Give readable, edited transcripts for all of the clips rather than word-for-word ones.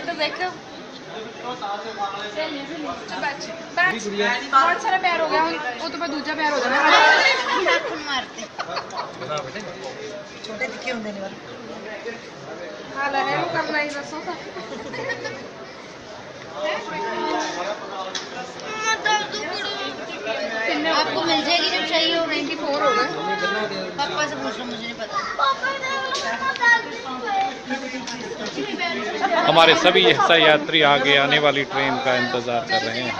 तो देखो बहुत सारा प्यार हो गया वो तो मैं दूसरा प्यार हो जाना मारते छोटे दिखे होंगे नहीं वाले हाल है वो करना ही बस होता आपको मिल जाएगी जब चाहिए हो 94 होगा पापा से पूछ लो मुझे नहीं पता हमारे सभी यात्री आगे आने वाली ट्रेन का इंतजार कर रहे हैं।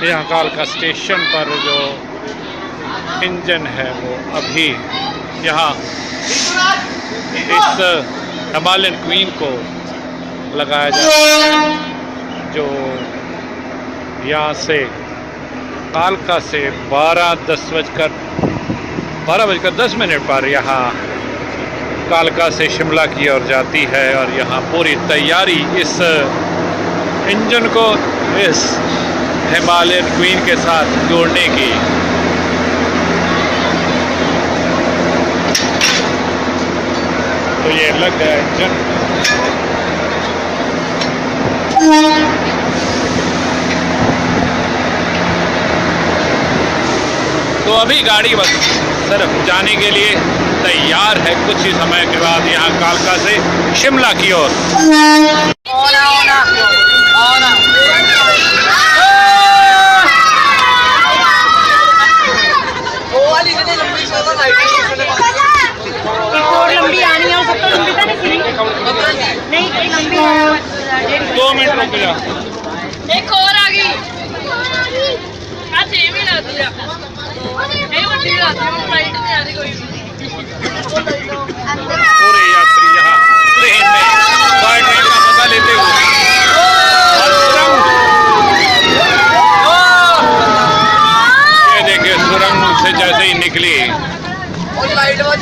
यहाँ कालका स्टेशन पर जो इंजन है वो अभी यहाँ इस हिमालयन क्वीन को लगाया जाता है जो यहाँ से कालका से 12:10 पर यहाँ कालका से शिमला की ओर जाती है और यहाँ पूरी तैयारी इस इंजन को इस हिमालयन क्वीन के साथ जोड़ने की। तो ये लग गया इंजन। तो अभी गाड़ी बस सिर्फ जाने के लिए तैयार है। कुछ ही समय के बाद यहाँ कालका से शिमला की ओर। लंबी आनी है सब तो लंबी तो नहीं लंबी 2 मिनट रुक जा। एक और आ गई आज ये भी ना दिया ये बड़ी रात में फ्लाइट में आ रही कोई पूरे यात्री यहाँ ट्रेन में टॉय ट्रेन का मजा लेते हुए ये देखिए सुरंग से जैसे ही निकली लाइट बहुत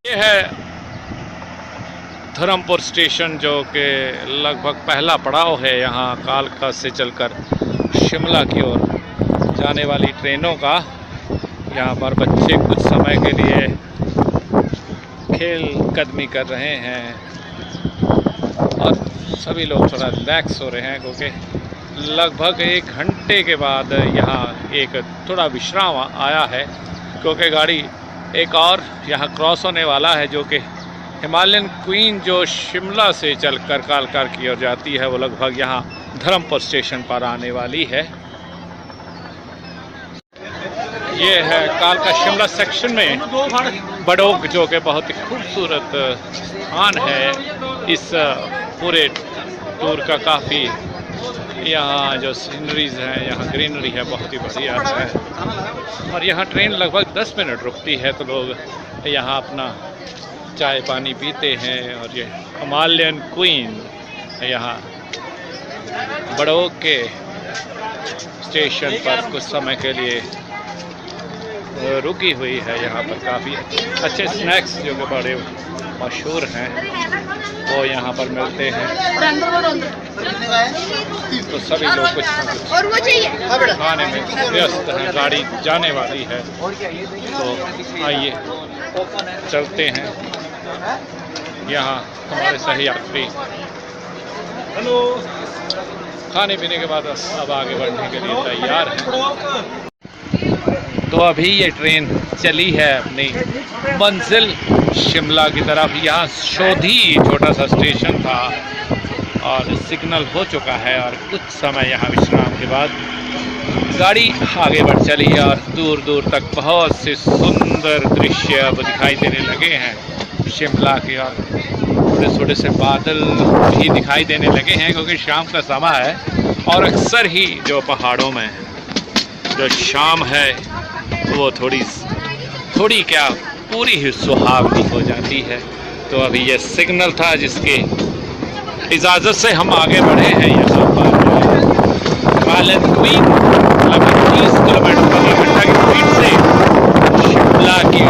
ये है धर्मपुर स्टेशन जो कि लगभग पहला पड़ाव है यहाँ कालका से चलकर शिमला की ओर जाने वाली ट्रेनों का। यहाँ पर बच्चे कुछ समय के लिए खेल कदमी कर रहे हैं और सभी लोग थोड़ा रिलैक्स हो रहे हैं क्योंकि लगभग 1 घंटे के बाद यहाँ एक थोड़ा विश्राम आया है क्योंकि गाड़ी एक और यहाँ क्रॉस होने वाला है जो कि हिमालयन क्वीन जो शिमला से चलकर कालका की ओर जाती है वो लगभग यहाँ धर्मपुर स्टेशन पर आने वाली है। ये है कालका शिमला सेक्शन में बड़ोग जो कि बहुत ही खूबसूरत स्थान है इस पूरे टूर का। काफ़ी यहाँ जो सीनरीज हैं यहाँ ग्रीनरी है बहुत ही बढ़िया है और यहाँ ट्रेन लगभग 10 मिनट रुकती है तो लोग यहाँ अपना चाय पानी पीते हैं। और ये हिमालयन क्वीन यहाँ बड़ोग के स्टेशन पर कुछ समय के लिए रुकी हुई है। यहाँ पर काफ़ी अच्छे स्नैक्स जो कि बड़े मशहूर हैं वो यहाँ पर मिलते हैं तो सभी लोग कुछ खाने में व्यस्त हैं। गाड़ी जाने वाली है तो आइए चलते हैं। यहाँ हमारे सही यात्री खाने पीने के बाद अब आगे बढ़ने के लिए तैयार हैं। तो अभी ये ट्रेन चली है अपनी मंजिल शिमला की तरफ। यहाँ शोधी छोटा सा स्टेशन था और सिग्नल हो चुका है और कुछ समय यहाँ विश्राम के बाद गाड़ी आगे बढ़ चली है और दूर दूर तक बहुत से सुंदर दृश्य अब दिखाई देने लगे हैं शिमला के। और थोड़े थोड़े से बादल भी दिखाई देने लगे हैं क्योंकि शाम का समय है और अक्सर ही जो पहाड़ों में जो शाम है वो थोड़ी क्या पूरी ही सुहावनी हो जाती है। तो अभी ये सिग्नल था जिसके इजाज़त से हम आगे बढ़े हैं। यहाँ पर हिमालयन क्वीन लगभग 30 किलोमीटर प्रति घंटा की स्पीड से शिमला की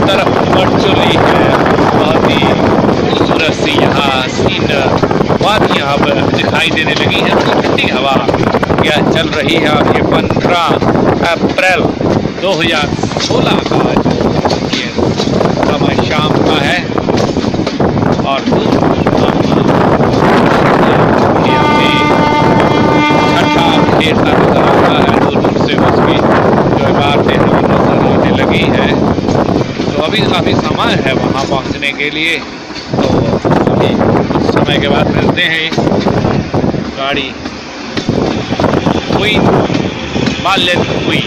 तरफ बढ़ चली है। सुनाई देने लगी है। तो ठंडी हवा यह चल रही है और ये 15 अप्रैल 2016 का जो ये समय शाम का है और छठा खेलता नजर आता है। दूर दूर से उसकी जो इमारतें हमें नजर आने लगी है। तो अभी काफ़ी समय है वहाँ पहुँचने के लिए। तो अभी कुछ समय के बाद मिलते हैं। गाड़ी हुई मालिक हुई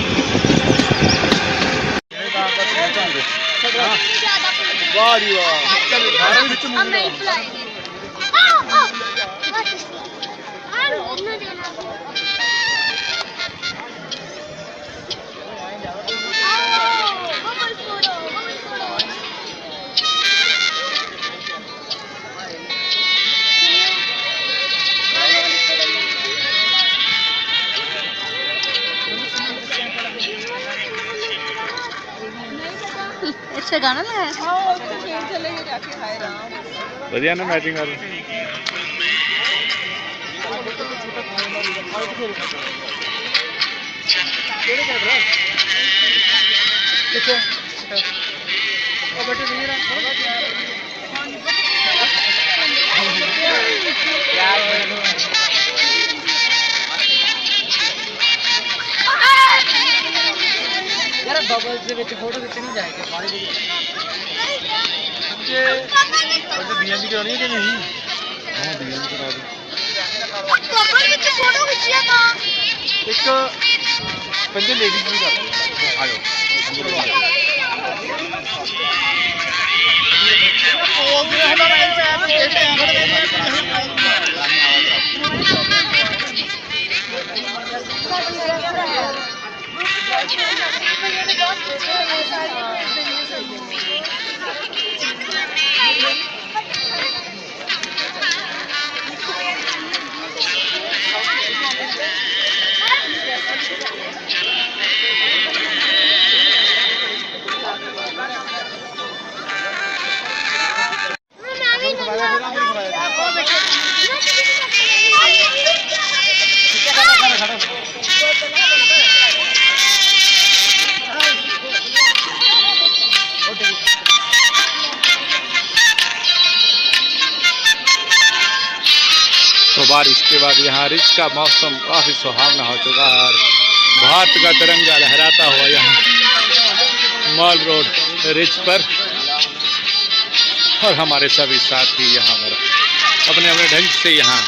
अच्छा गाना लगाया। बढ़िया ना मैचिंग कर बबल्स ਦੇ ਵਿੱਚ फोटो खिंचनी जाएगी पानी ਦੀ ਉਹ ਡੀਐਨਜੀ ਕਰਾਉਣੀ ਕਿ ਨਹੀਂ ਹਾਂ ਡੀਐਨਜੀ ਕਰਾ ਦੇ ਬਬਲ ਵਿੱਚ फोटो खिंचिया ਤਾਂ ਇੱਕ ਪੰਜੇ ਲੇਡੀਜ਼ ਵੀ ਕਰ ਦਿਓ ਆ ਜਾਓ ਉਹ ਵੀ ਹਮਾਰਾ ਇਹ ਟੈਂਗੜ ਦੇ तो बारिश के बाद यहाँ रिच का मौसम काफ़ी सुहावना हो चुका है और भारत का तिरंगा लहराता हुआ यहाँ मॉल रोड रिच पर और हमारे सभी साथी यहाँ पर अपने अपने ढंग से यहाँ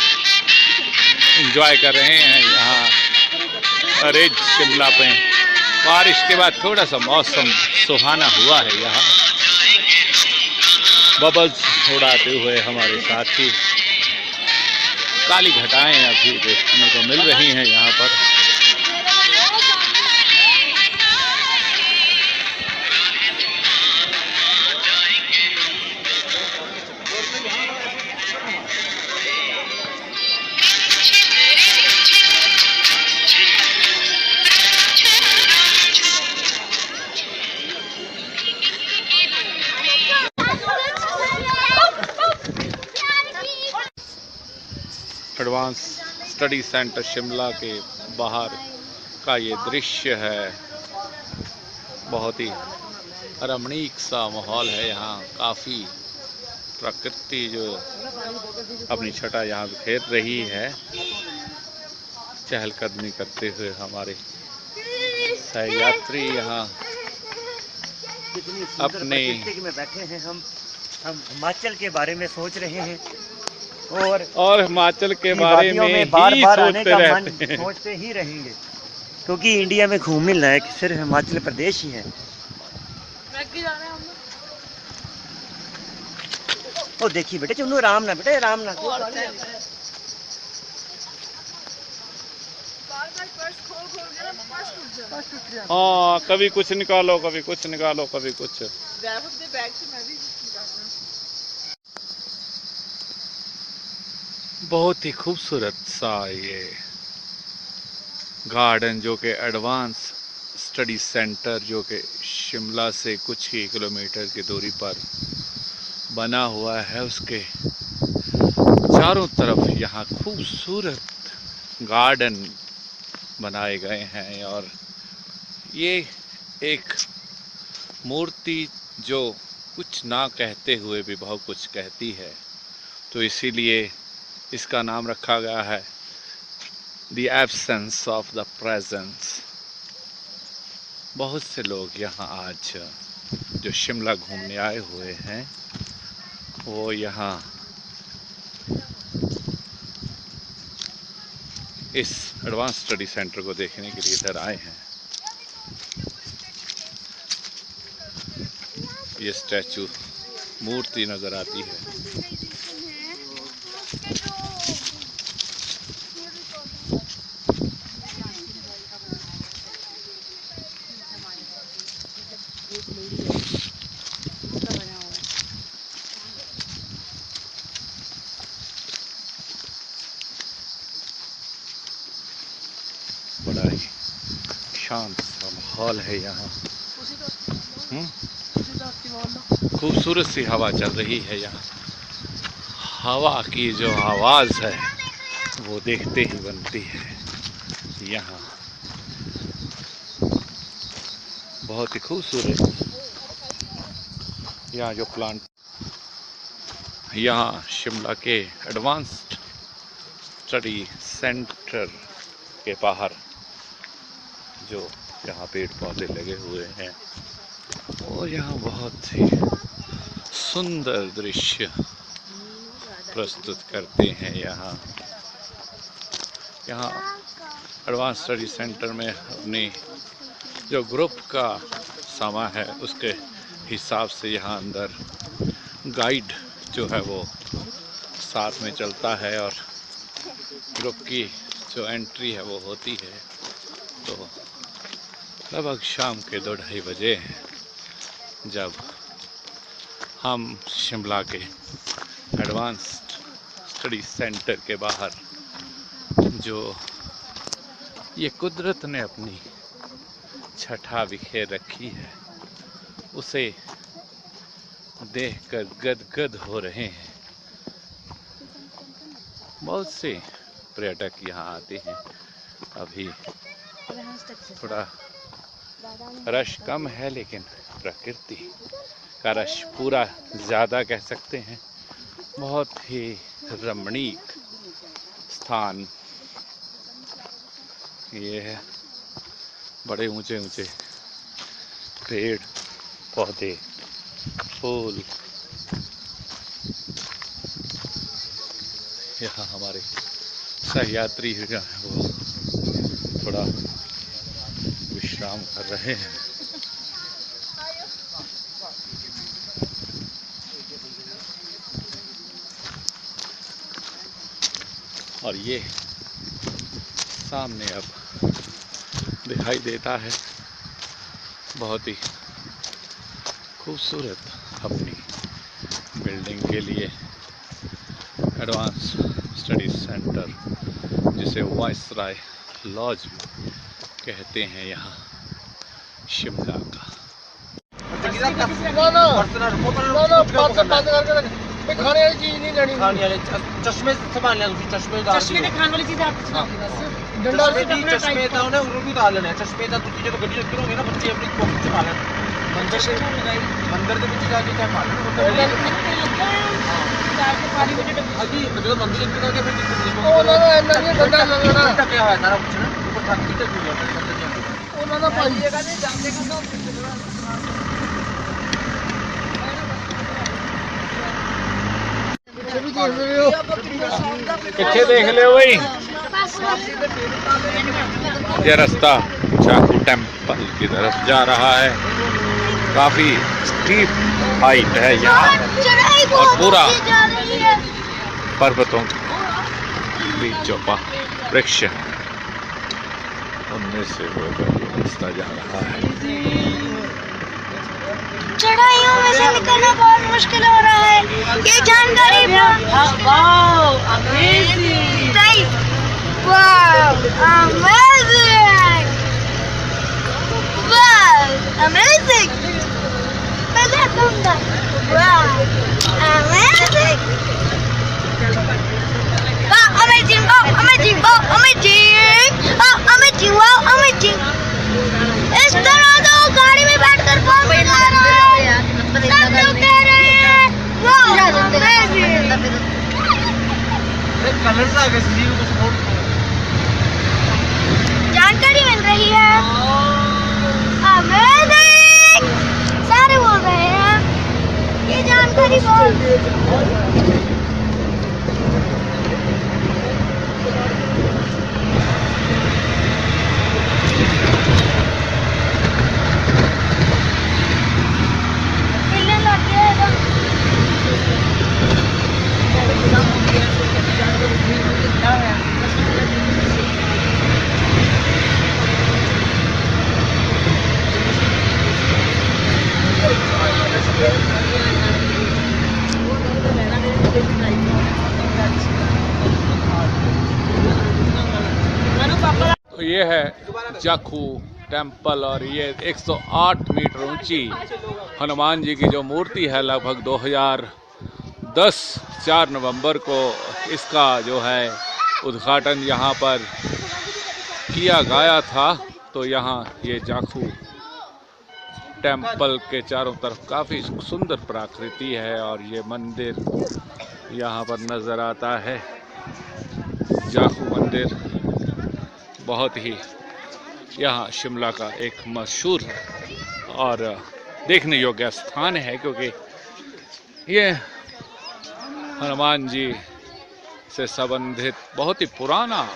एंजॉय कर रहे हैं। यहाँ रिच शिमला पे बारिश के बाद थोड़ा सा मौसम सुहाना हुआ है। यहाँ बबल्स उड़ाते हुए हमारे साथी काली घटाएं अभी देखने को मिल रही हैं यहाँ पर। एडवांस स्टडी सेंटर शिमला के बाहर का ये दृश्य है। बहुत ही रमणीक सा माहौल है। यहाँ काफ़ी प्रकृति जो अपनी छटा यहाँ बिखेर रही है। चहलकदमी करते हुए हमारे सहयात्री यहाँ अपने में बैठे हैं। हम हिमाचल के बारे में सोच रहे हैं और हिमाचल के बारे में बार बार आने सोचते का रहते मन हैं। सोचते ही रहेंगे क्योंकि इंडिया में घूमने लायक सिर्फ हिमाचल प्रदेश ही है। ओ देखिए बेटे चुनू आराम ना बेटे आराम ना। हाँ कभी कुछ निकालो कभी कुछ निकालो कभी कुछ। बहुत ही खूबसूरत सा ये गार्डन जो कि एडवांस स्टडी सेंटर जो कि शिमला से कुछ ही किलोमीटर की दूरी पर बना हुआ है, उसके चारों तरफ यहाँ खूबसूरत गार्डन बनाए गए हैं और ये एक मूर्ति जो कुछ ना कहते हुए भी बहुत कुछ कहती है, तो इसीलिए इसका नाम रखा गया है the absence of the presence. बहुत से लोग यहाँ आज जो शिमला घूमने आए हुए हैं वो यहाँ इस एडवांस स्टडी सेंटर को देखने के लिए इधर आए हैं। ये स्टैचू मूर्ति नजर आती है। बड़ा ही शांत सा माहौल है यहाँ। खूबसूरत सी हवा चल रही है यहाँ। हवा की जो आवाज़ है वो देखते ही बनती है। यहाँ बहुत ही खूबसूरत यहाँ जो प्लांट, यहाँ शिमला के एडवांस्ड स्टडी सेंटर के बाहर जो यहाँ पेड़ पौधे लगे हुए हैं और यहाँ बहुत ही सुंदर दृश्य प्रस्तुत करते हैं। यहाँ एडवांस स्टडी सेंटर में अपनी जो ग्रुप का समय है उसके हिसाब से यहाँ अंदर गाइड जो है वो साथ में चलता है और ग्रुप की जो एंट्री है वो होती है। तो लगभग शाम के 2-2:30 बजे हैं जब हम शिमला के एडवांस्ड स्टडी सेंटर के बाहर जो ये कुदरत ने अपनी छठा बिखेर रखी है उसे देखकर गदगद हो रहे हैं। बहुत से पर्यटक यहाँ आते हैं। अभी थोड़ा रश कम है लेकिन प्रकृति का रश पूरा ज़्यादा कह सकते हैं। बहुत ही रमणीक स्थान ये है। बड़े ऊंचे ऊंचे पेड़ पौधे फूल। यहाँ हमारे सहयात्री जो है वो थोड़ा विश्राम कर रहे हैं। और ये सामने अब दिखाई देता है बहुत ही खूबसूरत अपनी बिल्डिंग के लिए एडवांस स्टडी सेंटर जिसे वाइसराय लॉज कहते हैं यहाँ शिमला का। खाने वाली चीज नहीं लेनी। खाने वाले चश्मे संभाल लेना, चश्मे खाने वाली चीज आप डंडा से चश्मे था उन्हें उनको भी डाल लेना। चश्मे था दूसरी जगह गड्डी रखी होगी ना बच्चे अपनी पॉकेट से डाल लेना। मंदिर से मंदिर के पीछे जाके क्या मालूम अभी मतलब मंदिर के आगे फिर ओ ना ना अंदर डंडा लगना क्या है सारा कुछ ना ऊपर ठाक की तक हुआ ओ ना ना भाई जगह नहीं जाते का किथे देख ले भाई। ये रास्ता चाकू टेम्पल की तरफ जा रहा है। काफी स्टीप हाइट है यहाँ और पूरा पर्वतों बीचों का वृक्ष है उनमें से वो रास्ता जा रहा है। चढ़ाइयों में से निकलना बहुत मुश्किल हो रहा है। ये जानकारी amazing. amazing, oh amazing, oh amazing, oh amazing, wow amazing। इस तरह तो गाड़ी में बैठकर बहुत मजा आ रहा है। सब लोग कह रहे हैं वाह amazing। कलर से आगे सीधी को सपोर्ट जानकारी मिल रही है। अमेजिंग सारे बोल रहे हैं ये जानकारी बहुत। मिलने लग गया है। तो ये है जाखू टेम्पल और ये 108 मीटर ऊंची हनुमान जी की जो मूर्ति है। लगभग 2010 4 नवंबर को इसका जो है उद्घाटन यहाँ पर किया गया था। तो यहाँ ये जाखू टेम्पल के चारों तरफ काफ़ी सुंदर प्रकृति है और ये मंदिर यहाँ पर नज़र आता है। जाखू मंदिर बहुत ही यहाँ शिमला का एक मशहूर और देखने योग्य स्थान है, क्योंकि ये हनुमान जी से संबंधित बहुत ही पुराना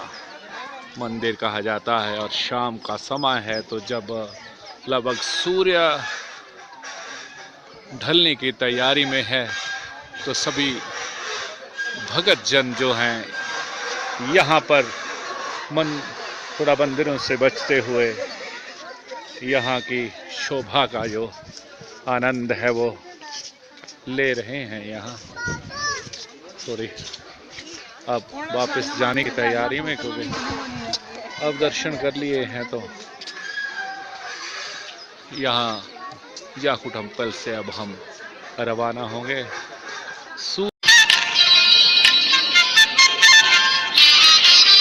मंदिर कहा जाता है। और शाम का समय है तो जब लगभग सूर्य ढलने की तैयारी में है तो सभी भगत जन जो हैं यहाँ पर थोड़ा मंदिरों से बचते हुए यहाँ की शोभा का जो आनंद है वो ले रहे हैं। यहाँ सॉरी अब वापस जाने की तैयारी में, क्योंकि अब दर्शन कर लिए हैं तो यहाँ जाखू टेम्पल से अब हम रवाना होंगे।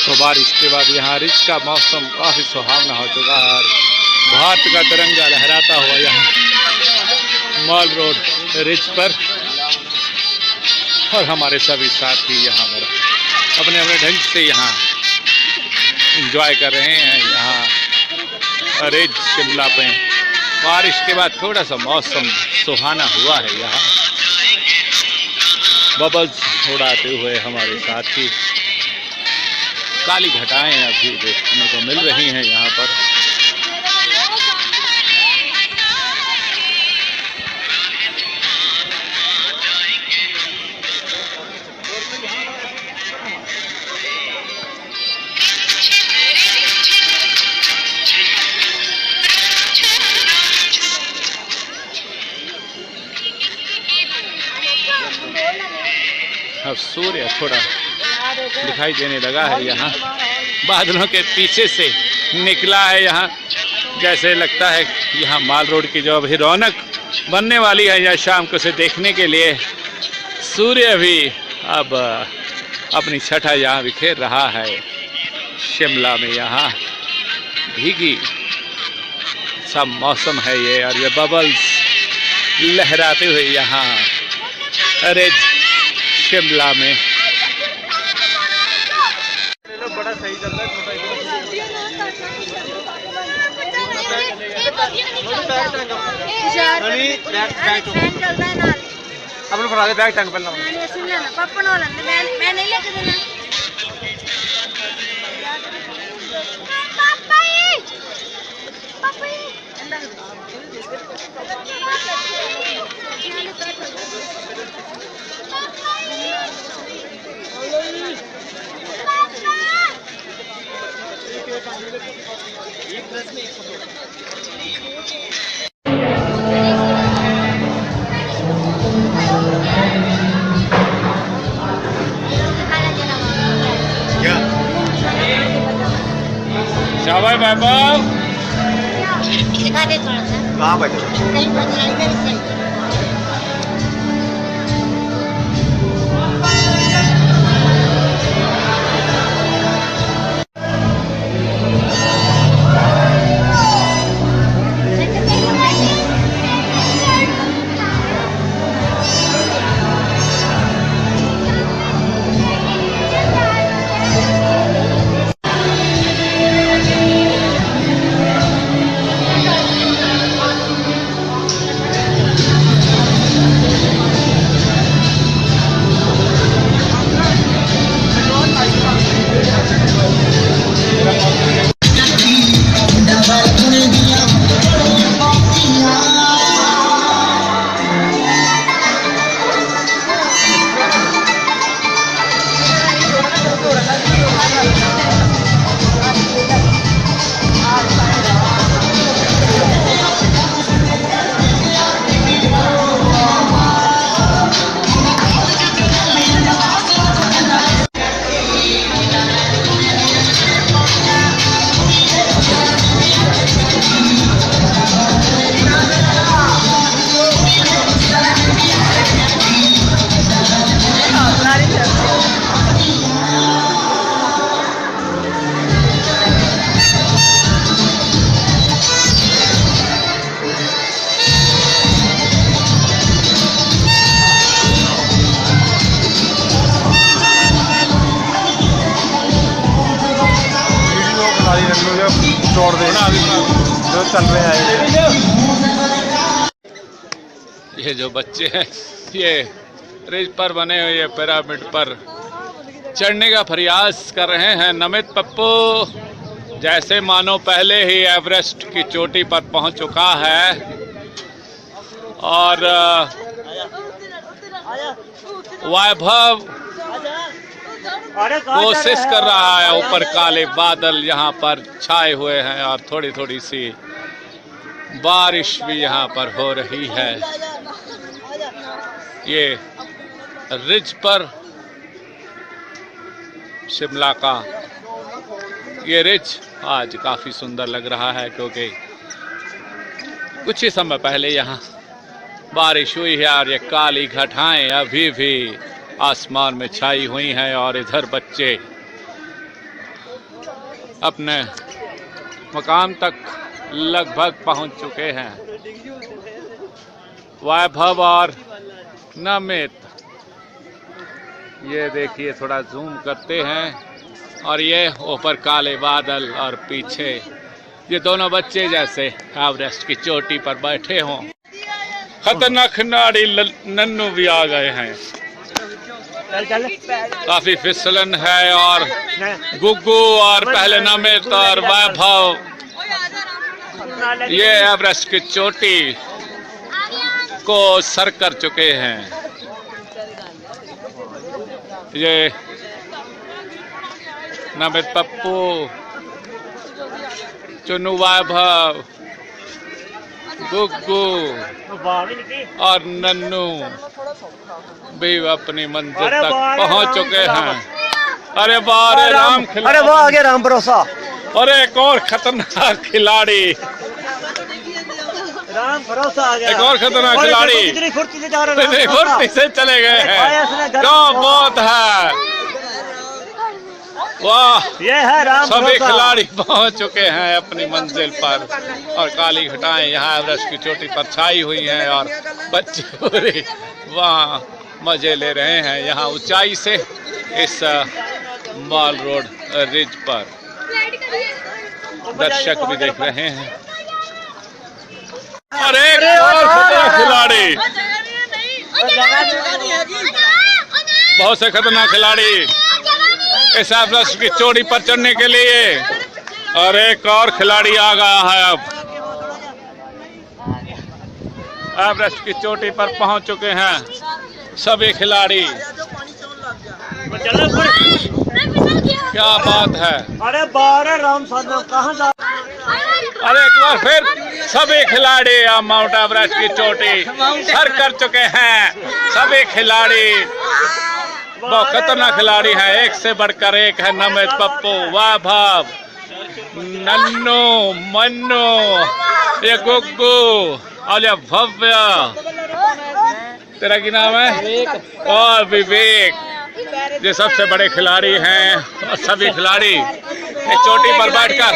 तो बारिश के बाद यहाँ रिच का मौसम काफ़ी सुहावना हो चुका है और भारत का तिरंगा लहराता हुआ यहाँ मॉल रोड रिच पर, और हमारे सभी साथी यहाँ पर अपने अपने ढंग से यहाँ एंजॉय कर रहे हैं। यहाँ रिच शिमला पे बारिश के बाद थोड़ा सा मौसम सुहाना हुआ है। यहाँ बबल्स उड़ाते हुए हमारे साथी, काली घटाएं अभी देखने को मिल रही हैं यहाँ पर। अब सूर्य थोड़ा दिखाई देने लगा है, यहाँ बादलों के पीछे से निकला है। यहाँ जैसे लगता है यहाँ माल रोड की जो अभी रौनक बनने वाली है या शाम को से देखने के लिए सूर्य भी अब अपनी छठा यहाँ बिखेर रहा है। शिमला में यहाँ भीगी सब मौसम है ये, और ये बबल्स लहराते हुए यहाँ अरे शिमला में बड़ा सही चल रहा है। अपने फरा दे बैग टंग पहला मैं नहीं लेके देना। शाबाश बाबा, दिखा दे थोड़ा सा। कहाँ बैठे? कहीं पर इधर से। तोड़ दे जो चल रहे हैं। ये जो बच्चे हैं ये रिज पर बने हुए पिरामिड पर चढ़ने का प्रयास कर रहे हैं। नमित पप्पू जैसे मानो पहले ही एवरेस्ट की चोटी पर पहुंच चुका है और वैभव कोशिश कर रहा है। ऊपर काले बादल यहाँ पर छाए हुए हैं और थोड़ी थोड़ी सी बारिश भी यहाँ पर हो रही है। ये रिज पर शिमला का ये रिज आज काफी सुंदर लग रहा है क्योंकि कुछ ही समय पहले यहाँ बारिश हुई है और ये काली घटाएं अभी भी आसमान में छाई हुई हैं और इधर बच्चे अपने मकाम तक लगभग पहुंच चुके हैं। वैभव और नमित ये देखिए थोड़ा जूम करते हैं और ये ऊपर काले बादल और पीछे ये दोनों बच्चे जैसे एवरेस्ट की चोटी पर बैठे हों। खतरनाक खिलाड़ी नन्नू भी आ गए हैं। काफी फिसलन है और गुग्गू और पहले नमित और वैभव ये एवरेस्ट की चोटी को सर कर चुके हैं। ये नमित पप्पू, चुन्नू, वैभव, गुग्गू और नन्नू भी अपनी मंजिल तक पहुंच चुके हैं। अरे वाह रे राम, अरे वाह आगे राम भरोसा। अरे एक और खतरनाक खिलाड़ी, राम भरोसा आ गया। एक और खतरनाक खिलाड़ी इतनी फुर्ती से जा रहा है, इतनी फुर्ती से चले गए हैं। क्या बात है, वाह। ये है राम सभी खिलाड़ी पहुंच चुके हैं अपनी मंजिल पर और काली घटाएं यहाँ एवरेस्ट की चोटी पर छाई हुई हैं और बच्चे पूरे वहाँ मजे ले रहे हैं यहाँ ऊंचाई से इस मॉल रोड रिज पर। दर्शक भी देख रहे हैं। और एक और खतरनाक खिलाड़ी, बहुत से खतरनाक खिलाड़ी इस एवरेस्ट की चोटी पर चढ़ने के लिए। और एक और खिलाड़ी आ गया है, अब एवरेस्ट की चोटी पर पहुंच चुके हैं सभी खिलाड़ी। क्या बात है। अरे बारह राम साहब कहाँ जा। अरे एक बार फिर सभी खिलाड़ी माउंट एवरेस्ट की चोटी सर कर चुके हैं। सभी खिलाड़ी बहुत खतरनाक खिलाड़ी हैं, एक से बढ़कर एक है। नमित पप्पू, वैभव, नन्नू, मन्नू, ये गुग्गू और ये भव्य, तेरा क्या नाम है, और विवेक, ये सबसे बड़े खिलाड़ी हैं। और सभी खिलाड़ी एक चोटी पर बैठकर,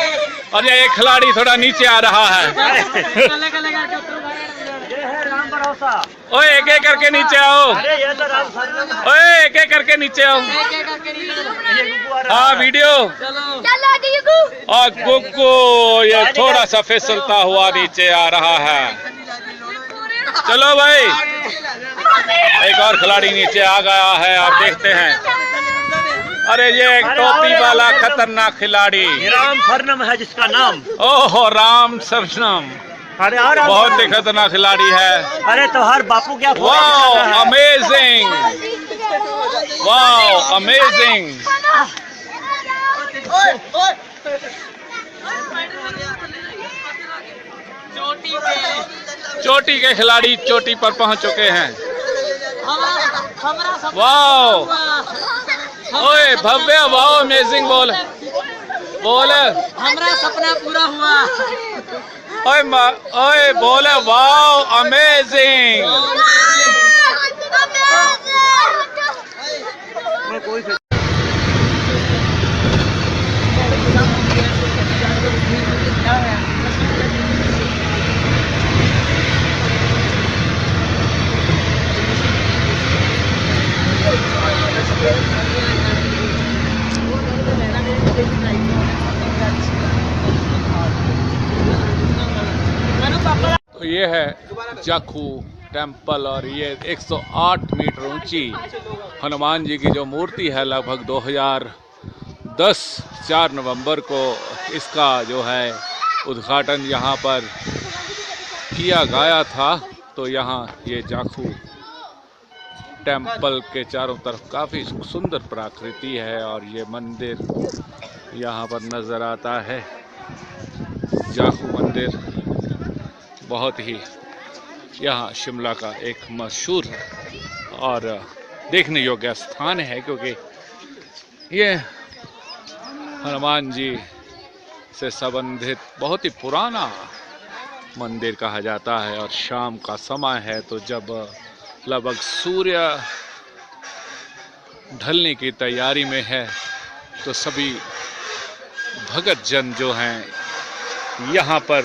और ये एक खिलाड़ी थोड़ा नीचे आ रहा है। ओए एक एक करके नीचे आओ, ओए एक एक करके नीचे आओ। हाँ वीडियो। और गुग्गू ये थोड़ा सा फिसलता हुआ नीचे आ रहा है। चलो भाई, एक और खिलाड़ी नीचे आ गया है, आप देखते हैं। अरे ये एक टोपी वाला खतरनाक खिलाड़ी राम सरनम है जिसका नाम। ओहो राम सरनम, अरे बहुत ही खतरनाक खिलाड़ी है। अरे तो हर बापू क्या। Wow amazing, wow amazing. चोटी के खिलाड़ी चोटी पर पहुंच चुके हैं। वाओ, ओए भव्य, वाओ अमेजिंग, बोल बोल। हमारा सपना पूरा हुआ। ओए बोले वाओ अमेजिंग। ये है जाखू टेम्पल और ये 108 मीटर ऊंची हनुमान जी की जो मूर्ति है, लगभग 2010 4 नवंबर को इसका जो है उद्घाटन यहाँ पर किया गया था। तो यहाँ ये जाखू टेम्पल के चारों तरफ काफ़ी सुंदर प्रकृति है और ये मंदिर यहाँ पर नज़र आता है। जाखू मंदिर बहुत ही यहाँ शिमला का एक मशहूर और देखने योग्य स्थान है, क्योंकि ये हनुमान जी से संबंधित बहुत ही पुराना मंदिर कहा जाता है। और शाम का समय है तो जब लगभग सूर्य ढलने की तैयारी में है तो सभी भगत जन जो हैं यहाँ पर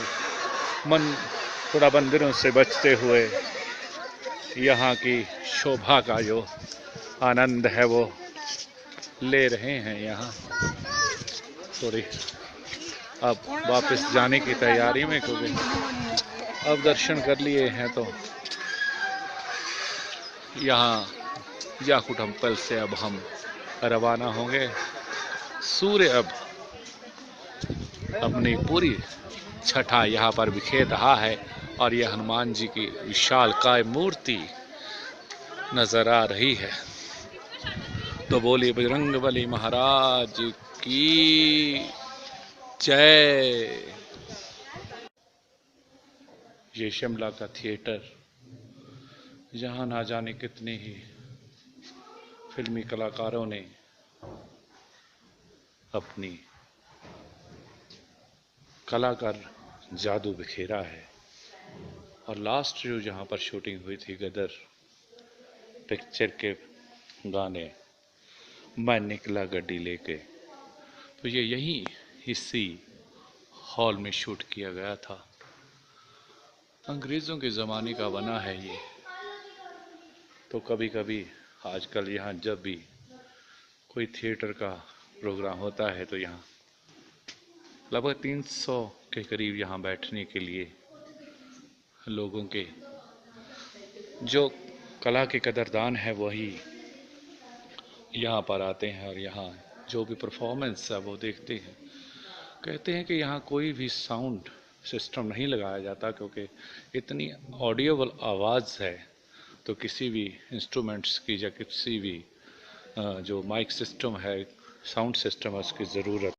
थोड़ा मंदिरों से बचते हुए यहाँ की शोभा का जो आनंद है वो ले रहे हैं। यहाँ थोड़ी अब वापस जाने की तैयारी में, क्योंकि अब दर्शन कर लिए हैं तो यहाँ जाखू टेम्पल से अब हम रवाना होंगे। सूर्य अब अपनी पूरी छठा यहाँ पर बिखेर रहा है और यह हनुमान जी की विशालकाय मूर्ति नजर आ रही है। तो बोलिए बजरंगबली महाराज की जय। ये शिमला का थिएटर, जहाँ ना जाने कितने ही फिल्मी कलाकारों ने अपनी कला का जादू बिखेरा है। और लास्ट जो जहाँ पर शूटिंग हुई थी गदर पिक्चर के गाने मैं निकला गड्डी लेके, तो ये यहीं इसी हॉल में शूट किया गया था। अंग्रेज़ों के ज़माने का बना है ये। तो कभी कभी आजकल यहाँ जब भी कोई थिएटर का प्रोग्राम होता है तो यहाँ लगभग 300 के करीब यहाँ बैठने के लिए लोगों के जो कला के कदरदान है वही यहाँ पर आते हैं और यहाँ जो भी परफॉर्मेंस है वो देखते हैं। कहते हैं कि यहाँ कोई भी साउंड सिस्टम नहीं लगाया जाता, क्योंकि इतनी ऑडियोबल आवाज़ है तो किसी भी इंस्ट्रूमेंट्स की या किसी भी जो माइक सिस्टम है, साउंड सिस्टम है, उसकी ज़रूरत